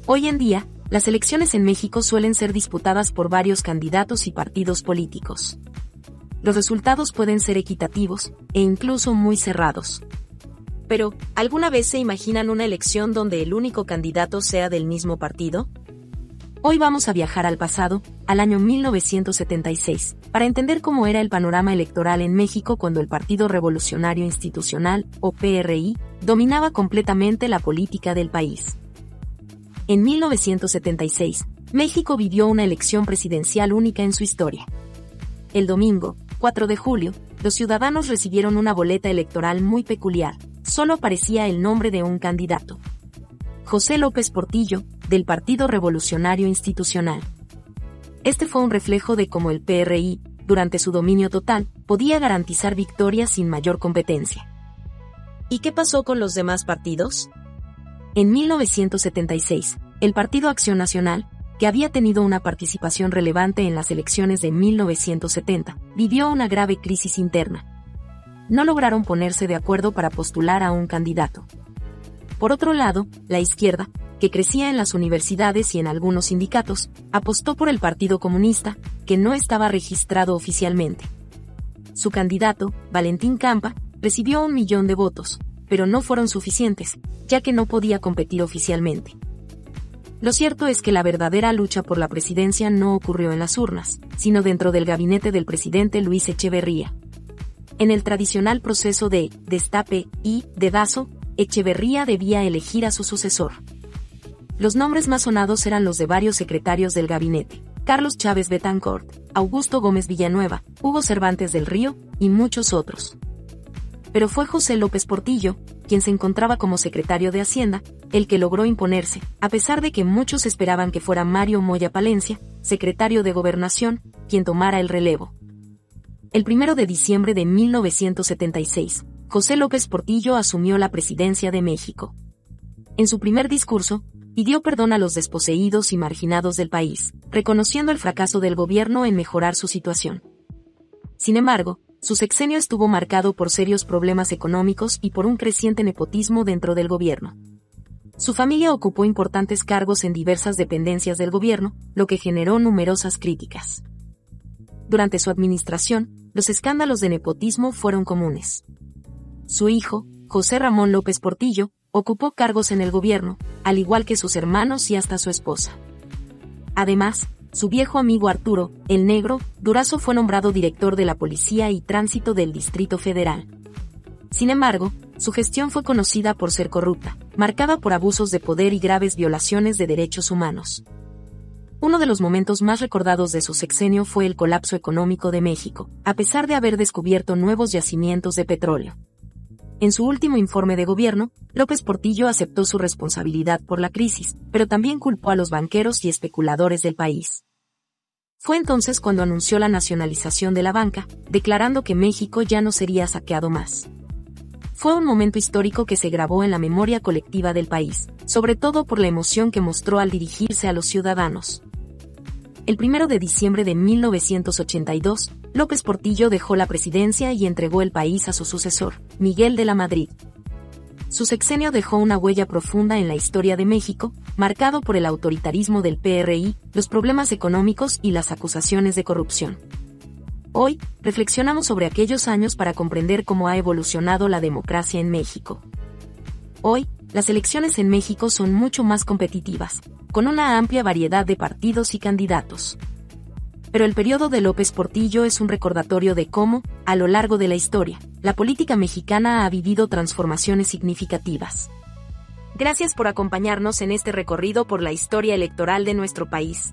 Hoy en día, las elecciones en México suelen ser disputadas por varios candidatos y partidos políticos. Los resultados pueden ser equitativos, e incluso muy cerrados. Pero, ¿alguna vez se imaginan una elección donde el único candidato sea del mismo partido? Hoy vamos a viajar al pasado, al año 1976, para entender cómo era el panorama electoral en México cuando el Partido Revolucionario Institucional, o PRI, dominaba completamente la política del país. En 1976, México vivió una elección presidencial única en su historia. El domingo, 4 de julio, los ciudadanos recibieron una boleta electoral muy peculiar. Solo aparecía el nombre de un candidato: José López Portillo, del Partido Revolucionario Institucional. Este fue un reflejo de cómo el PRI, durante su dominio total, podía garantizar victorias sin mayor competencia. ¿Y qué pasó con los demás partidos? En 1976, el Partido Acción Nacional, que había tenido una participación relevante en las elecciones de 1970, vivió una grave crisis interna. No lograron ponerse de acuerdo para postular a un candidato. Por otro lado, la izquierda, que crecía en las universidades y en algunos sindicatos, apostó por el Partido Comunista, que no estaba registrado oficialmente. Su candidato, Valentín Campa, recibió 1 millón de votos, pero no fueron suficientes, ya que no podía competir oficialmente. Lo cierto es que la verdadera lucha por la presidencia no ocurrió en las urnas, sino dentro del gabinete del presidente Luis Echeverría. En el tradicional proceso de destape y dedazo, Echeverría debía elegir a su sucesor. Los nombres más sonados eran los de varios secretarios del gabinete: Carlos Chávez Betancourt, Augusto Gómez Villanueva, Hugo Cervantes del Río, y muchos otros. Pero fue José López Portillo, quien se encontraba como secretario de Hacienda, el que logró imponerse, a pesar de que muchos esperaban que fuera Mario Moya Palencia, secretario de Gobernación, quien tomara el relevo. El 1 de diciembre de 1976, José López Portillo asumió la presidencia de México. En su primer discurso, pidió perdón a los desposeídos y marginados del país, reconociendo el fracaso del gobierno en mejorar su situación. Sin embargo, su sexenio estuvo marcado por serios problemas económicos y por un creciente nepotismo dentro del gobierno. Su familia ocupó importantes cargos en diversas dependencias del gobierno, lo que generó numerosas críticas. Durante su administración, los escándalos de nepotismo fueron comunes. Su hijo, José Ramón López Portillo, ocupó cargos en el gobierno, al igual que sus hermanos y hasta su esposa. Además, su viejo amigo Arturo, el Negro, Durazo fue nombrado director de la Policía y Tránsito del Distrito Federal. Sin embargo, su gestión fue conocida por ser corrupta, marcada por abusos de poder y graves violaciones de derechos humanos. Uno de los momentos más recordados de su sexenio fue el colapso económico de México, a pesar de haber descubierto nuevos yacimientos de petróleo. En su último informe de gobierno, López Portillo aceptó su responsabilidad por la crisis, pero también culpó a los banqueros y especuladores del país. Fue entonces cuando anunció la nacionalización de la banca, declarando que México ya no sería saqueado más. Fue un momento histórico que se grabó en la memoria colectiva del país, sobre todo por la emoción que mostró al dirigirse a los ciudadanos. El 1 de diciembre de 1982, López Portillo dejó la presidencia y entregó el país a su sucesor, Miguel de la Madrid. Su sexenio dejó una huella profunda en la historia de México, marcado por el autoritarismo del PRI, los problemas económicos y las acusaciones de corrupción. Hoy, reflexionamos sobre aquellos años para comprender cómo ha evolucionado la democracia en México. Hoy, las elecciones en México son mucho más competitivas, con una amplia variedad de partidos y candidatos. Pero el periodo de López Portillo es un recordatorio de cómo, a lo largo de la historia, la política mexicana ha vivido transformaciones significativas. Gracias por acompañarnos en este recorrido por la historia electoral de nuestro país.